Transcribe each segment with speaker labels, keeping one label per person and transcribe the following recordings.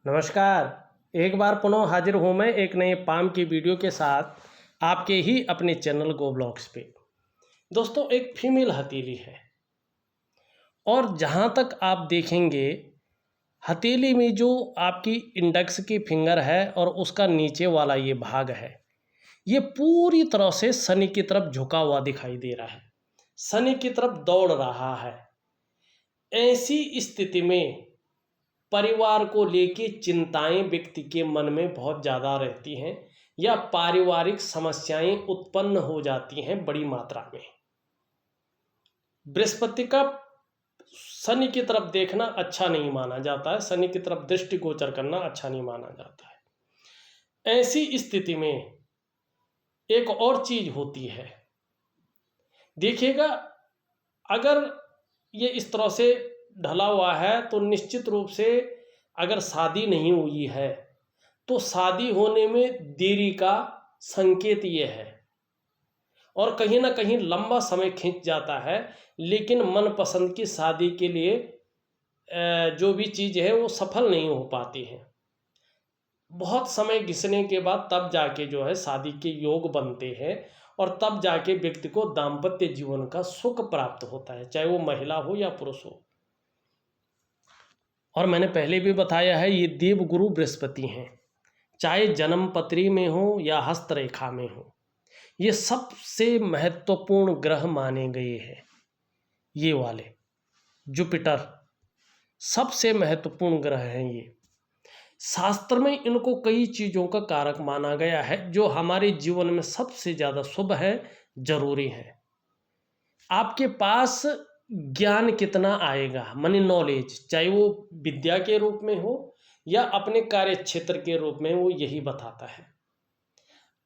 Speaker 1: नमस्कार। एक बार पुनः हाजिर हूँ मैं एक नए पाम की वीडियो के साथ आपके ही अपने चैनल गो ब्लॉग्स पे। दोस्तों, एक फीमेल हथेली है और जहाँ तक आप देखेंगे हथेली में जो आपकी इंडेक्स की फिंगर है और उसका नीचे वाला ये भाग है, ये पूरी तरह से शनि की तरफ झुका हुआ दिखाई दे रहा है, शनि की तरफ दौड़ रहा है। ऐसी स्थिति में परिवार को लेके चिंताएं व्यक्ति के मन में बहुत ज़्यादा रहती हैं या पारिवारिक समस्याएं उत्पन्न हो जाती हैं बड़ी मात्रा में। बृहस्पति का शनि की तरफ देखना अच्छा नहीं माना जाता है, शनि की तरफ दृष्टिगोचर करना अच्छा नहीं माना जाता है। ऐसी स्थिति में एक और चीज होती है, देखिएगा, अगर ये इस तरह से ढला हुआ है तो निश्चित रूप से अगर शादी नहीं हुई है तो शादी होने में देरी का संकेत ये है और कहीं ना कहीं लंबा समय खींच जाता है, लेकिन मनपसंद की शादी के लिए जो भी चीज़ है वो सफल नहीं हो पाती है। बहुत समय घिसने के बाद तब जाके जो है शादी के योग बनते हैं और तब जाके व्यक्ति को दाम्पत्य जीवन का सुख प्राप्त होता है, चाहे वो महिला हो या पुरुष हो। और मैंने पहले भी बताया है, ये देवगुरु बृहस्पति हैं, चाहे जन्म पत्री में हो या हस्तरेखा में हो, ये सबसे महत्वपूर्ण ग्रह माने गए हैं। ये वाले जुपिटर सबसे महत्वपूर्ण ग्रह हैं। ये शास्त्र में इनको कई चीज़ों का कारक माना गया है जो हमारे जीवन में सबसे ज़्यादा शुभ है, जरूरी है। आपके पास ज्ञान कितना आएगा, मनी नॉलेज, चाहे वो विद्या के रूप में हो या अपने कार्य क्षेत्र के रूप में, वो यही बताता है।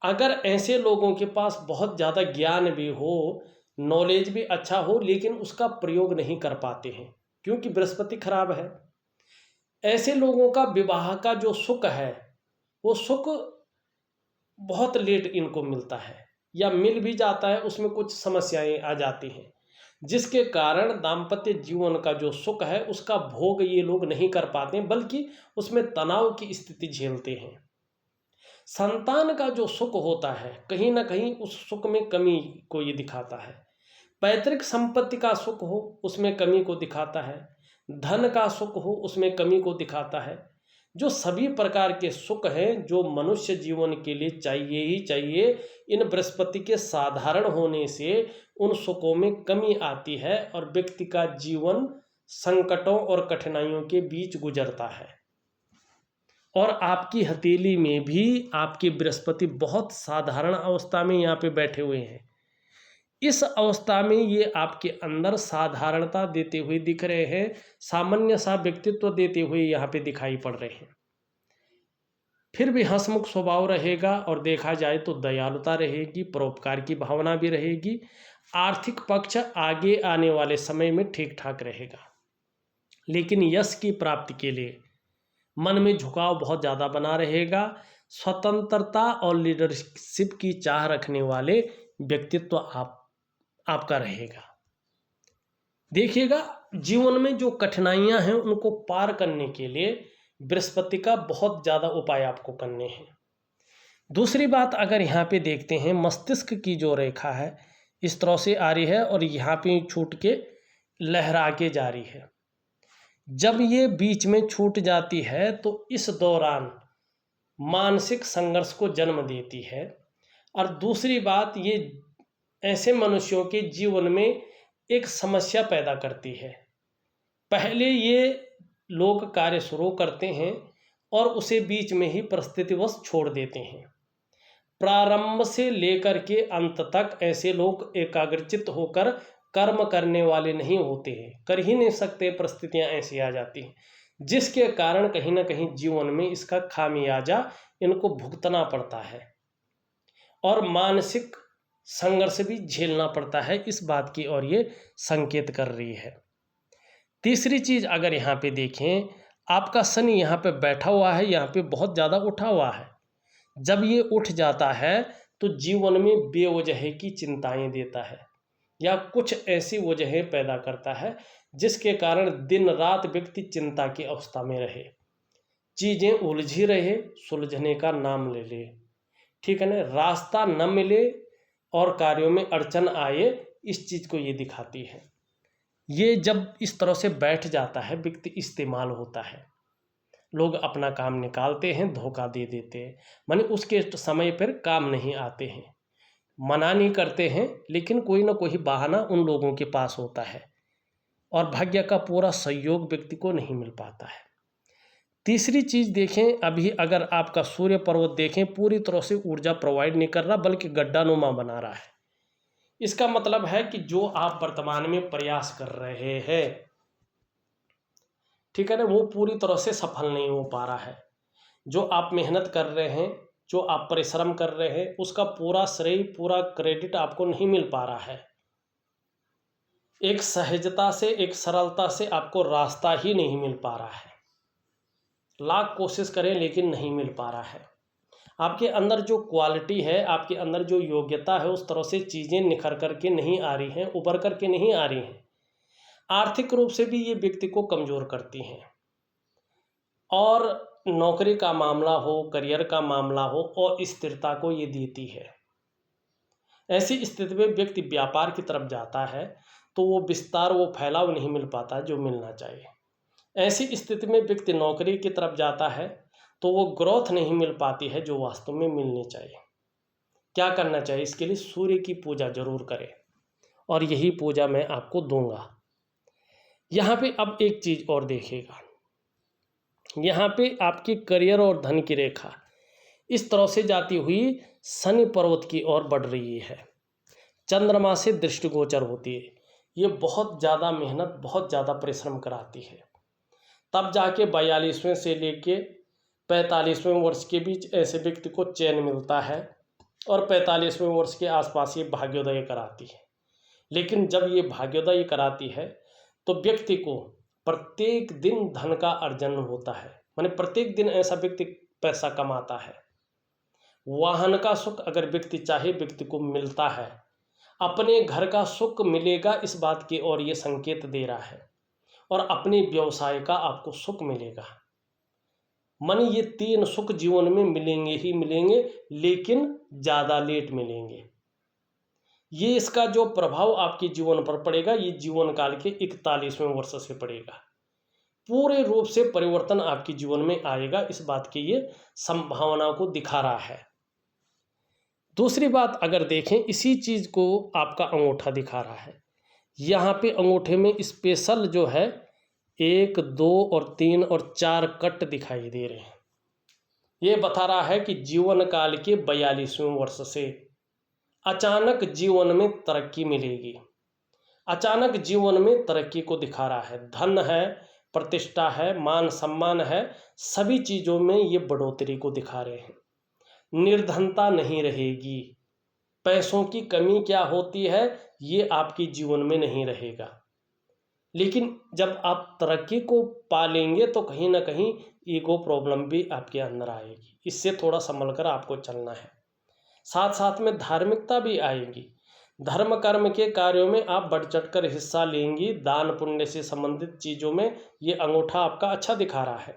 Speaker 1: अगर ऐसे लोगों के पास बहुत ज़्यादा ज्ञान भी हो, नॉलेज भी अच्छा हो, लेकिन उसका प्रयोग नहीं कर पाते हैं क्योंकि बृहस्पति खराब है, ऐसे लोगों का विवाह का जो सुख है वो सुख बहुत लेट इनको मिलता है या मिल भी जाता है, उसमें कुछ समस्याएं आ जाती हैं जिसके कारण दाम्पत्य जीवन का जो सुख है उसका भोग ये लोग नहीं कर पाते, बल्कि उसमें तनाव की स्थिति झेलते हैं। संतान का जो सुख होता है कहीं ना कहीं उस सुख में कमी को ये दिखाता है। पैतृक संपत्ति का सुख हो उसमें कमी को दिखाता है, धन का सुख हो उसमें कमी को दिखाता है। जो सभी प्रकार के सुख हैं जो मनुष्य जीवन के लिए चाहिए ही चाहिए, इन बृहस्पति के साधारण होने से उन सुखों में कमी आती है और व्यक्ति का जीवन संकटों और कठिनाइयों के बीच गुजरता है। और आपकी हथेली में भी आपके बृहस्पति बहुत साधारण अवस्था में यहाँ पे बैठे हुए हैं। इस अवस्था में ये आपके अंदर साधारणता देते हुए दिख रहे हैं, सामान्य सा व्यक्तित्व देते हुए यहाँ पे दिखाई पड़ रहे हैं। फिर भी हंसमुख स्वभाव रहेगा और देखा जाए तो दयालुता रहेगी, परोपकार की भावना भी रहेगी। आर्थिक पक्ष आगे आने वाले समय में ठीक ठाक रहेगा, लेकिन यश की प्राप्ति के लिए मन में झुकाव बहुत ज़्यादा बना रहेगा। स्वतंत्रता और लीडरशिप की चाह रखने वाले व्यक्तित्व आपका रहेगा। देखिएगा, जीवन में जो कठिनाइयां हैं उनको पार करने के लिए बृहस्पति का बहुत ज़्यादा उपाय आपको करने हैं। दूसरी बात, अगर यहाँ पे देखते हैं, मस्तिष्क की जो रेखा है इस तरह से आ रही है और यहाँ पे छूट के लहरा के जा रही है। जब ये बीच में छूट जाती है तो इस दौरान मानसिक संघर्ष को जन्म देती है। और दूसरी बात, ये ऐसे मनुष्यों के जीवन में एक समस्या पैदा करती है। पहले ये लोग कार्य शुरू करते हैं और उसे बीच में ही परिस्थितिवश छोड़ देते हैं। प्रारंभ से लेकर के अंत तक ऐसे लोग एकाग्रचित्त होकर कर्म करने वाले नहीं होते हैं, कर ही नहीं सकते, परिस्थितियां ऐसी आ जाती हैं जिसके कारण कहीं ना कहीं जीवन में इसका खामियाजा इनको भुगतना पड़ता है और मानसिक संघर्ष भी झेलना पड़ता है। इस बात की ओर ये संकेत कर रही है। तीसरी चीज, अगर यहाँ पे देखें, आपका शनि यहाँ पे बैठा हुआ है, यहाँ पे बहुत ज़्यादा उठा हुआ है। जब ये उठ जाता है तो जीवन में बेवजह की चिंताएं देता है या कुछ ऐसी वजहें पैदा करता है जिसके कारण दिन रात व्यक्ति चिंता की अवस्था में रहे। चीज़ें उलझी रहे, सुलझने का नाम ले ले, ठीक है ना, रास्ता न मिले और कार्यों में अड़चन आए, इस चीज़ को ये दिखाती है। ये जब इस तरह से बैठ जाता है व्यक्ति, इस्तेमाल होता है, लोग अपना काम निकालते हैं, धोखा दे देते हैं, माने उसके समय पर काम नहीं आते हैं, मना नहीं करते हैं, लेकिन कोई ना कोई बहाना उन लोगों के पास होता है और भाग्य का पूरा सहयोग व्यक्ति को नहीं मिल पाता है। तीसरी चीज़ देखें, अभी अगर आपका सूर्य पर्वत देखें, पूरी तरह से ऊर्जा प्रोवाइड नहीं कर रहा बल्कि गड्ढानुमा बना रहा है। इसका मतलब है कि जो आप वर्तमान में प्रयास कर रहे हैं, ठीक है ना, वो पूरी तरह से सफल नहीं हो पा रहा है। जो आप मेहनत कर रहे हैं, जो आप परिश्रम कर रहे हैं, उसका पूरा श्रेय, पूरा क्रेडिट आपको नहीं मिल पा रहा है। एक सहजता से, एक सरलता से आपको रास्ता ही नहीं मिल पा रहा है। लाख कोशिश करें लेकिन नहीं मिल पा रहा है। आपके अंदर जो क्वालिटी है, आपके अंदर जो योग्यता है, उस तरह से चीज़ें निखर करके नहीं आ रही हैं, उभर करके नहीं आ रही हैं। आर्थिक रूप से भी ये व्यक्ति को कमज़ोर करती हैं और नौकरी का मामला हो, करियर का मामला हो, और स्थिरता को ये देती है। ऐसी स्थिति में व्यक्ति व्यापार की तरफ जाता है तो वो विस्तार, वो फैलाव नहीं मिल पाता जो मिलना चाहिए। ऐसी स्थिति में व्यक्ति नौकरी की तरफ जाता है तो वो ग्रोथ नहीं मिल पाती है जो वास्तव में मिलनी चाहिए। क्या करना चाहिए इसके लिए? सूर्य की पूजा जरूर करें, और यही पूजा मैं आपको दूंगा। यहाँ पे अब एक चीज़ और देखिएगा, यहाँ पे आपकी करियर और धन की रेखा इस तरह से जाती हुई शनि पर्वत की ओर बढ़ रही है, चंद्रमा से दृष्टिगोचर होती है। ये बहुत ज़्यादा मेहनत, बहुत ज़्यादा परिश्रम कराती है, तब जाके 42वें से लेके 45वें वर्ष के बीच ऐसे व्यक्ति को चैन मिलता है, और 45वें वर्ष के आसपास ये भाग्योदय कराती है। लेकिन जब ये भाग्योदय कराती है तो व्यक्ति को प्रत्येक दिन धन का अर्जन होता है, माने प्रत्येक दिन ऐसा व्यक्ति पैसा कमाता है। वाहन का सुख अगर व्यक्ति चाहे, व्यक्ति को मिलता है। अपने घर का सुख मिलेगा, इस बात की ओर ये संकेत दे रहा है, और अपने व्यवसाय का आपको सुख मिलेगा। माने ये 3 सुख जीवन में मिलेंगे ही मिलेंगे, लेकिन ज़्यादा लेट मिलेंगे। ये इसका जो प्रभाव आपके जीवन पर पड़ेगा, ये जीवन काल के 41वें वर्ष से पड़ेगा। पूरे रूप से परिवर्तन आपके जीवन में आएगा, इस बात की ये संभावना को दिखा रहा है। दूसरी बात अगर देखें, इसी चीज़ को आपका अंगूठा दिखा रहा है। यहाँ पे अंगूठे में स्पेशल जो है 1, 2 और 3 और 4 कट दिखाई दे रहे हैं। ये बता रहा है कि जीवन काल के 42वें वर्ष से अचानक जीवन में तरक्की मिलेगी। अचानक जीवन में तरक्की को दिखा रहा है। धन है, प्रतिष्ठा है, मान सम्मान है, सभी चीज़ों में ये बढ़ोतरी को दिखा रहे हैं। निर्धनता नहीं रहेगी, पैसों की कमी क्या होती है ये आपके जीवन में नहीं रहेगा। लेकिन जब आप तरक्की को पालेंगे तो कहीं ना कहीं ईगो प्रॉब्लम भी आपके अंदर आएगी, इससे थोड़ा संभल कर आपको चलना है। साथ साथ में धार्मिकता भी आएगी। धर्म कर्म के कार्यों में आप बढ़ चढ़ कर हिस्सा लेंगी। दान पुण्य से संबंधित चीज़ों में ये अंगूठा आपका अच्छा दिखा रहा है।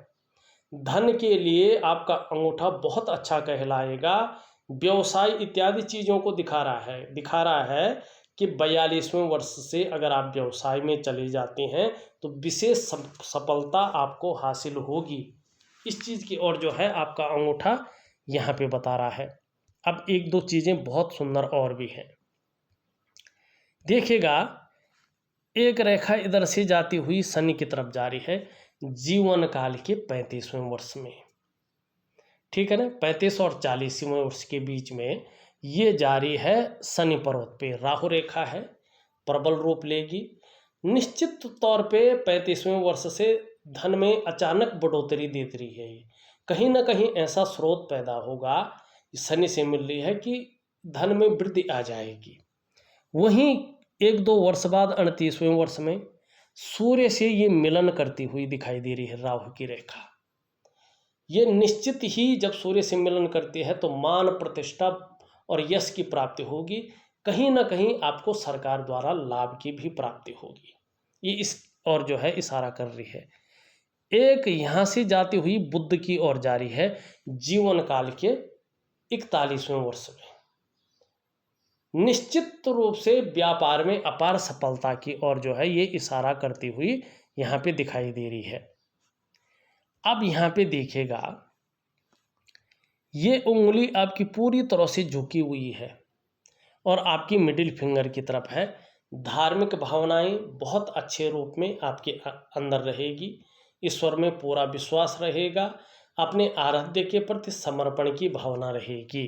Speaker 1: धन के लिए आपका अंगूठा बहुत अच्छा कहलाएगा। व्यवसाय इत्यादि चीज़ों को दिखा रहा है कि 42वें वर्ष से अगर आप व्यवसाय में चले जाते हैं तो विशेष सफलता आपको हासिल होगी। इस चीज़ की ओर जो है आपका अंगूठा यहाँ पे बता रहा है। अब 1-2 चीज़ें बहुत सुंदर और भी हैं। देखिएगा, एक रेखा इधर से जाती हुई शनि की तरफ जा रही है जीवन काल के 35वें वर्ष में, ठीक है ना। 35 और 40वें वर्ष के बीच में ये जारी है। शनि पर्वत पे राहु रेखा है, प्रबल रूप लेगी। निश्चित तौर पे 35वें वर्ष से धन में अचानक बढ़ोतरी देती रही है। ये कहीं ना कहीं ऐसा स्रोत पैदा होगा, शनि से मिल रही है, कि धन में वृद्धि आ जाएगी। वहीं 1-2 वर्ष बाद 38वें वर्ष में सूर्य से ये मिलन करती हुई दिखाई दे रही है राहु की रेखा। ये निश्चित ही जब सूर्य से मिलन करती है तो मान प्रतिष्ठा और यश की प्राप्ति होगी। कहीं ना कहीं आपको सरकार द्वारा लाभ की भी प्राप्ति होगी। ये इस और जो है इशारा कर रही है। एक यहाँ से जाती हुई बुद्ध की ओर जारी है जीवन काल के 41वें वर्ष में। निश्चित रूप से व्यापार में अपार सफलता की ओर जो है ये इशारा करती हुई यहाँ पे दिखाई दे रही है। अब यहाँ पे देखिएगा, ये उंगली आपकी पूरी तरह से झुकी हुई है और आपकी मिडिल फिंगर की तरफ है। धार्मिक भावनाएं बहुत अच्छे रूप में आपके अंदर रहेगी, ईश्वर में पूरा विश्वास रहेगा, अपने आराध्य के प्रति समर्पण की भावना रहेगी।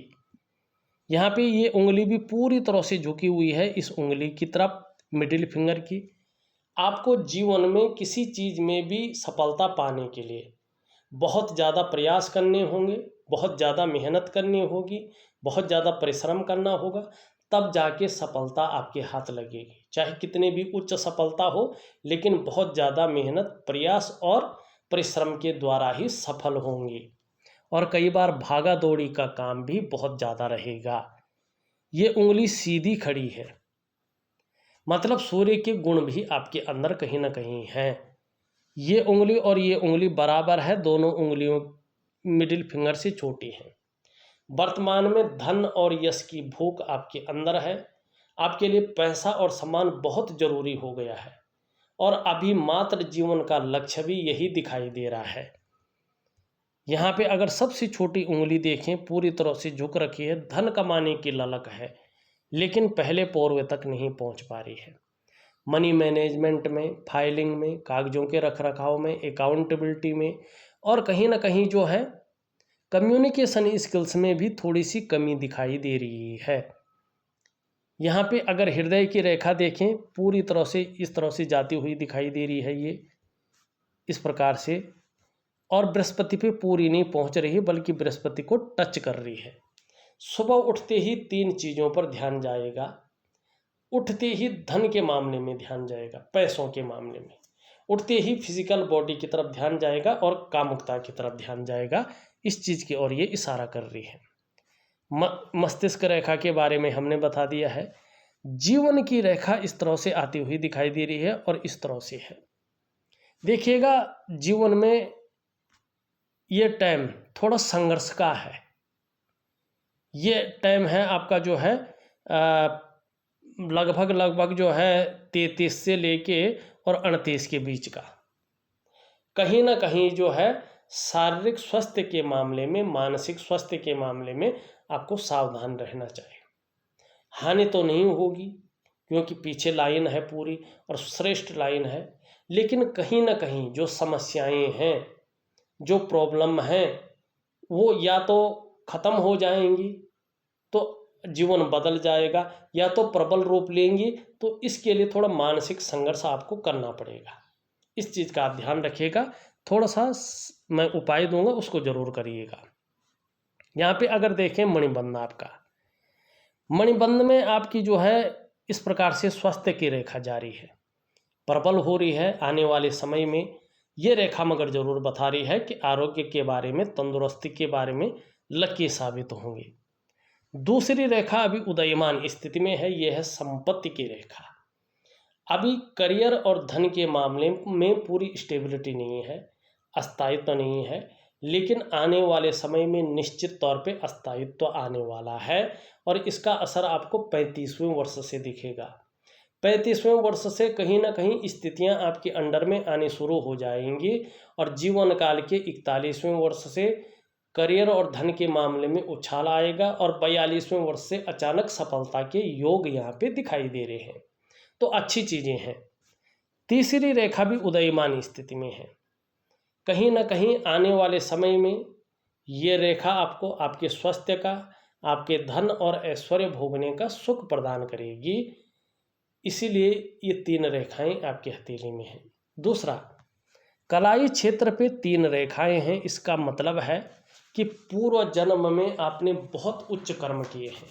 Speaker 1: यहाँ पे ये उंगली भी पूरी तरह से झुकी हुई है इस उंगली की तरफ, मिडिल फिंगर की। आपको जीवन में किसी चीज़ में भी सफलता पाने के लिए बहुत ज़्यादा प्रयास करने होंगे, बहुत ज़्यादा मेहनत करनी होगी, बहुत ज़्यादा परिश्रम करना होगा, तब जाके सफलता आपके हाथ लगेगी। चाहे कितने भी उच्च सफलता हो, लेकिन बहुत ज़्यादा मेहनत, प्रयास और परिश्रम के द्वारा ही सफल होंगे। और कई बार भागा दौड़ी का काम भी बहुत ज़्यादा रहेगा। ये उंगली सीधी खड़ी है, मतलब सूर्य के गुण भी आपके अंदर कहीं ना कहीं हैं। ये उंगली और ये उंगली बराबर है, दोनों उंगलियों मिडिल फिंगर से छोटी हैं। वर्तमान में धन और यश की भूख आपके अंदर है। आपके लिए पैसा और सम्मान बहुत जरूरी हो गया है और अभी मात्र जीवन का लक्ष्य भी यही दिखाई दे रहा है। यहाँ पे अगर सबसे छोटी उंगली देखें, पूरी तरह से झुक रखी है, धन कमाने की ललक है, लेकिन पहले पोरवे तक नहीं पहुँच पा रही है। मनी मैनेजमेंट में, फाइलिंग में, कागजों के रखरखाव में, अकाउंटेबिलिटी में और कहीं ना कहीं जो है कम्युनिकेशन स्किल्स में भी थोड़ी सी कमी दिखाई दे रही है। यहाँ पे अगर हृदय की रेखा देखें, पूरी तरह से इस तरह से जाती हुई दिखाई दे रही है, ये इस प्रकार से, और बृहस्पति पे पूरी नहीं पहुँच रही बल्कि बृहस्पति को टच कर रही है। सुबह उठते ही 3 चीज़ों पर ध्यान जाएगा। उठते ही धन के मामले में ध्यान जाएगा, पैसों के मामले में। उठते ही फिजिकल बॉडी की तरफ ध्यान जाएगा और कामुकता की तरफ ध्यान जाएगा। इस चीज़ की ओर ये इशारा कर रही है। मस्तिष्क रेखा के बारे में हमने बता दिया है। जीवन की रेखा इस तरह से आती हुई दिखाई दे रही है और इस तरह से है। देखिएगा, जीवन में ये टाइम थोड़ा संघर्ष का है। ये टाइम है आपका जो है लगभग जो है 33 से लेके और 38 के बीच का। कहीं ना कहीं जो है शारीरिक स्वास्थ्य के मामले में, मानसिक स्वास्थ्य के मामले में आपको सावधान रहना चाहिए। हानि तो नहीं होगी क्योंकि पीछे लाइन है पूरी और श्रेष्ठ लाइन है, लेकिन कहीं ना कहीं जो समस्याएं हैं, जो प्रॉब्लम हैं, वो या तो ख़त्म हो जाएंगी तो जीवन बदल जाएगा, या तो प्रबल रूप लेंगी, तो इसके लिए थोड़ा मानसिक संघर्ष आपको करना पड़ेगा। इस चीज़ का आप ध्यान रखिएगा। थोड़ा सा मैं उपाय दूंगा, उसको ज़रूर करिएगा। यहाँ पे अगर देखें मणिबंध, आपका मणिबंध में आपकी जो है इस प्रकार से स्वास्थ्य की रेखा जारी है, प्रबल हो रही है। आने वाले समय में ये रेखा मगर जरूर बता रही है कि आरोग्य के बारे में, तंदुरुस्ती के बारे में लकी साबित होंगे। दूसरी रेखा अभी उदयमान स्थिति में है, यह है संपत्ति की रेखा। अभी करियर और धन के मामले में पूरी स्टेबिलिटी नहीं है, अस्थायित्व नहीं है, लेकिन आने वाले समय में निश्चित तौर पे अस्थायित्व आने वाला है और इसका असर आपको 35वें वर्ष से दिखेगा। 35वें वर्ष से कहीं ना कहीं स्थितियां आपके अंडर में आनी शुरू हो जाएंगी और जीवन काल के 41वें वर्ष से करियर और धन के मामले में उछाल आएगा और 42वें वर्ष से अचानक सफलता के योग यहाँ पे दिखाई दे रहे हैं। तो अच्छी चीज़ें हैं। तीसरी रेखा भी उदयमान स्थिति में है। कहीं ना कहीं आने वाले समय में ये रेखा आपको आपके स्वास्थ्य का, आपके धन और ऐश्वर्य भोगने का सुख प्रदान करेगी। इसीलिए ये 3 रेखाएं आपकी हथेली में हैं। दूसरा, कलाई क्षेत्र पे 3 रेखाएं हैं। इसका मतलब है कि पूर्व जन्म में आपने बहुत उच्च कर्म किए हैं,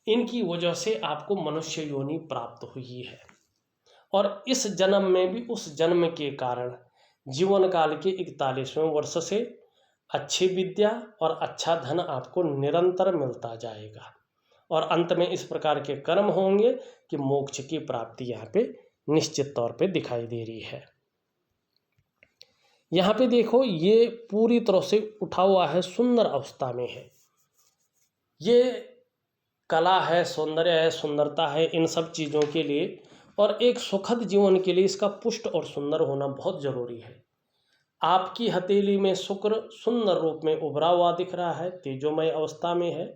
Speaker 1: इनकी वजह से आपको मनुष्य योनि प्राप्त हुई है और इस जन्म में भी उस जन्म के कारण जीवन काल के 41वें वर्ष से अच्छी विद्या और अच्छा धन आपको निरंतर मिलता जाएगा और अंत में इस प्रकार के कर्म होंगे कि मोक्ष की प्राप्ति यहाँ पे निश्चित तौर पे दिखाई दे रही है। यहाँ पे देखो ये पूरी तरह से उठा हुआ है, सुंदर अवस्था में है। ये कला है, सौंदर्य है, सुंदरता है, इन सब चीज़ों के लिए और एक सुखद जीवन के लिए इसका पुष्ट और सुंदर होना बहुत ज़रूरी है। आपकी हथेली में शुक्र सुंदर रूप में उभरा हुआ दिख रहा है, तेजोमय अवस्था में है।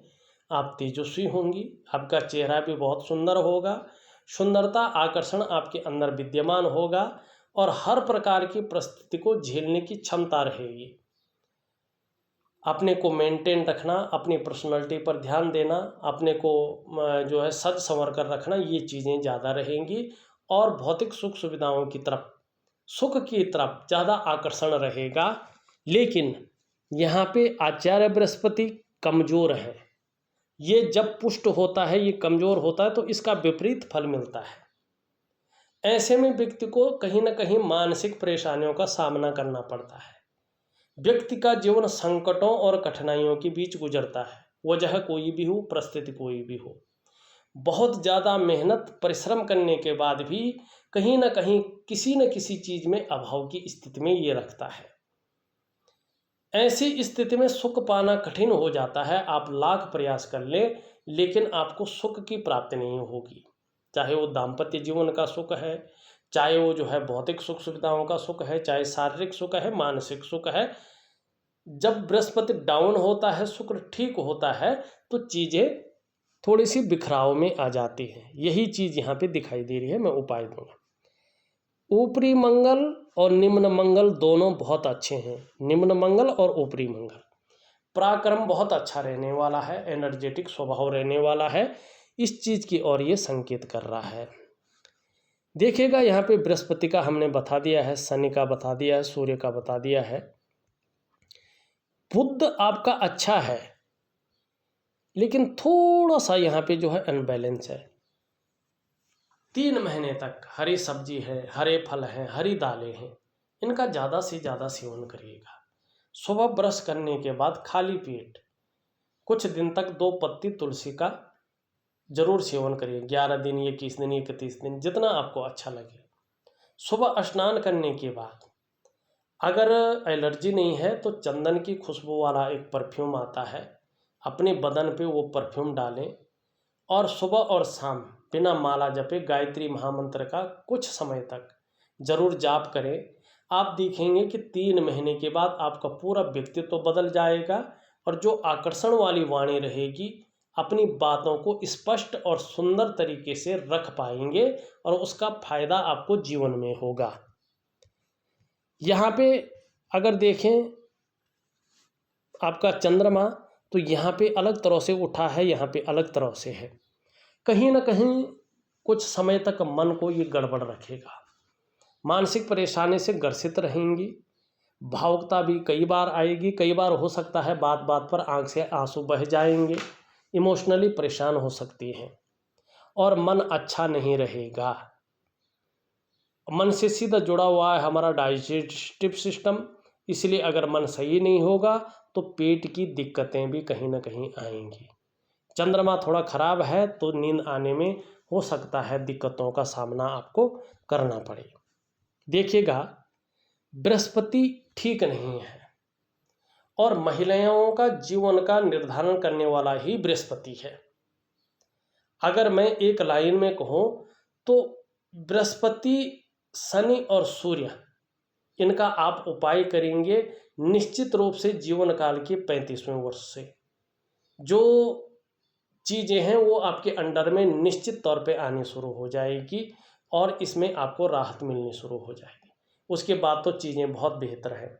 Speaker 1: आप तेजस्वी होंगी, आपका चेहरा भी बहुत सुंदर होगा, सुंदरता आकर्षण आपके अंदर विद्यमान होगा और हर प्रकार की परिस्थिति को झेलने की क्षमता रहेगी। अपने को मेंटेन रखना, अपनी पर्सनालिटी पर ध्यान देना, अपने को जो है सज संवर कर रखना, ये चीज़ें ज़्यादा रहेंगी और भौतिक सुख सुविधाओं की तरफ, सुख की तरफ ज़्यादा आकर्षण रहेगा। लेकिन यहाँ पे आचार्य बृहस्पति कमज़ोर है। ये जब पुष्ट होता है, ये कमज़ोर होता है तो इसका विपरीत फल मिलता है। ऐसे में व्यक्ति को कहीं ना कहीं मानसिक परेशानियों का सामना करना पड़ता है। व्यक्ति का जीवन संकटों और कठिनाइयों के बीच गुजरता है, वजह कोई भी हो, परिस्थिति कोई भी हो। बहुत ज़्यादा मेहनत परिश्रम करने के बाद भी कहीं ना कहीं किसी न किसी चीज़ में अभाव की स्थिति में ये रखता है। ऐसी स्थिति में सुख पाना कठिन हो जाता है। आप लाख प्रयास कर लें लेकिन आपको सुख की प्राप्ति नहीं होगी, चाहे वो दाम्पत्य जीवन का सुख है, चाहे वो जो है भौतिक सुख सुविधाओं का सुख है, चाहे शारीरिक सुख है, मानसिक सुख है। जब बृहस्पति डाउन होता है, शुक्र ठीक होता है तो चीज़ें थोड़ी सी बिखराव में आ जाती हैं। यही चीज़ यहाँ पे दिखाई दे रही है। मैं उपाय दूंगा। ऊपरी मंगल और निम्न मंगल दोनों बहुत अच्छे हैं। निम्न मंगल और ऊपरी मंगल, पराक्रम बहुत अच्छा रहने वाला है, एनर्जेटिक स्वभाव रहने वाला है। इस चीज़ की ओर ये संकेत कर रहा है। देखिएगा यहाँ पे बृहस्पति का हमने बता दिया है, शनि का बता दिया है, सूर्य का बता दिया है। बुध आपका अच्छा है लेकिन थोड़ा सा यहाँ पे जो है अनबैलेंस है। 3 महीने तक हरी सब्जी है, हरे फल हैं, हरी दालें हैं, इनका ज़्यादा से ज़्यादा सेवन करिएगा। सुबह ब्रश करने के बाद खाली पेट कुछ दिन तक 2 पत्ती तुलसी का जरूर सेवन करिए। 11 दिन, 21 दिन, 31 दिन, जितना आपको अच्छा लगे। सुबह स्नान करने के बाद अगर एलर्जी नहीं है तो चंदन की खुशबू वाला एक परफ्यूम आता है, अपने बदन पे वो परफ्यूम डालें और सुबह और शाम बिना माला जपे गायत्री महामंत्र का कुछ समय तक जरूर जाप करें। आप देखेंगे कि 3 महीने के बाद आपका पूरा व्यक्तित्व तो बदल जाएगा और जो आकर्षण वाली वाणी रहेगी, अपनी बातों को स्पष्ट और सुंदर तरीके से रख पाएंगे और उसका फायदा आपको जीवन में होगा। यहाँ पे अगर देखें आपका चंद्रमा, तो यहाँ पे अलग तरह से उठा है, यहाँ पे अलग तरह से है। कहीं ना कहीं कुछ समय तक मन को ये गड़बड़ रखेगा, मानसिक परेशानी से ग्रसित रहेंगी, भावुकता भी कई बार आएगी, कई बार हो सकता है बात बात पर आंख से आंसू बह जाएंगे, इमोशनली परेशान हो सकती हैं और मन अच्छा नहीं रहेगा। मन से सीधा जुड़ा हुआ है हमारा डाइजेस्टिव सिस्टम, इसलिए अगर मन सही नहीं होगा तो पेट की दिक्कतें भी कहीं ना कहीं आएंगी। चंद्रमा थोड़ा खराब है तो नींद आने में हो सकता है दिक्कतों का सामना आपको करना पड़े। देखिएगा बृहस्पति ठीक नहीं है और महिलाओं का जीवन का निर्धारण करने वाला ही बृहस्पति है। अगर मैं एक लाइन में कहूँ तो बृहस्पति, शनि और सूर्य, इनका आप उपाय करेंगे निश्चित रूप से जीवन काल के 35वें वर्ष से जो चीज़ें हैं वो आपके अंडर में निश्चित तौर पे आनी शुरू हो जाएगी और इसमें आपको राहत मिलनी शुरू हो जाएगी। उसके बाद तो चीज़ें बहुत बेहतर हैं।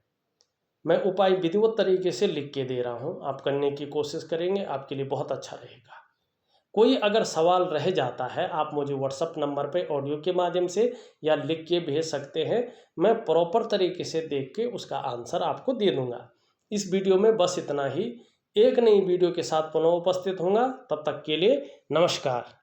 Speaker 1: मैं उपाय विधिवत तरीके से लिख के दे रहा हूँ, आप करने की कोशिश करेंगे, आपके लिए बहुत अच्छा रहेगा। कोई अगर सवाल रह जाता है आप मुझे व्हाट्सएप नंबर पे ऑडियो के माध्यम से या लिख के भेज सकते हैं, मैं प्रॉपर तरीके से देख के उसका आंसर आपको दे दूंगा। इस वीडियो में बस इतना ही। एक नई वीडियो के साथ पुनः उपस्थित होऊंगा, तब तक के लिए नमस्कार।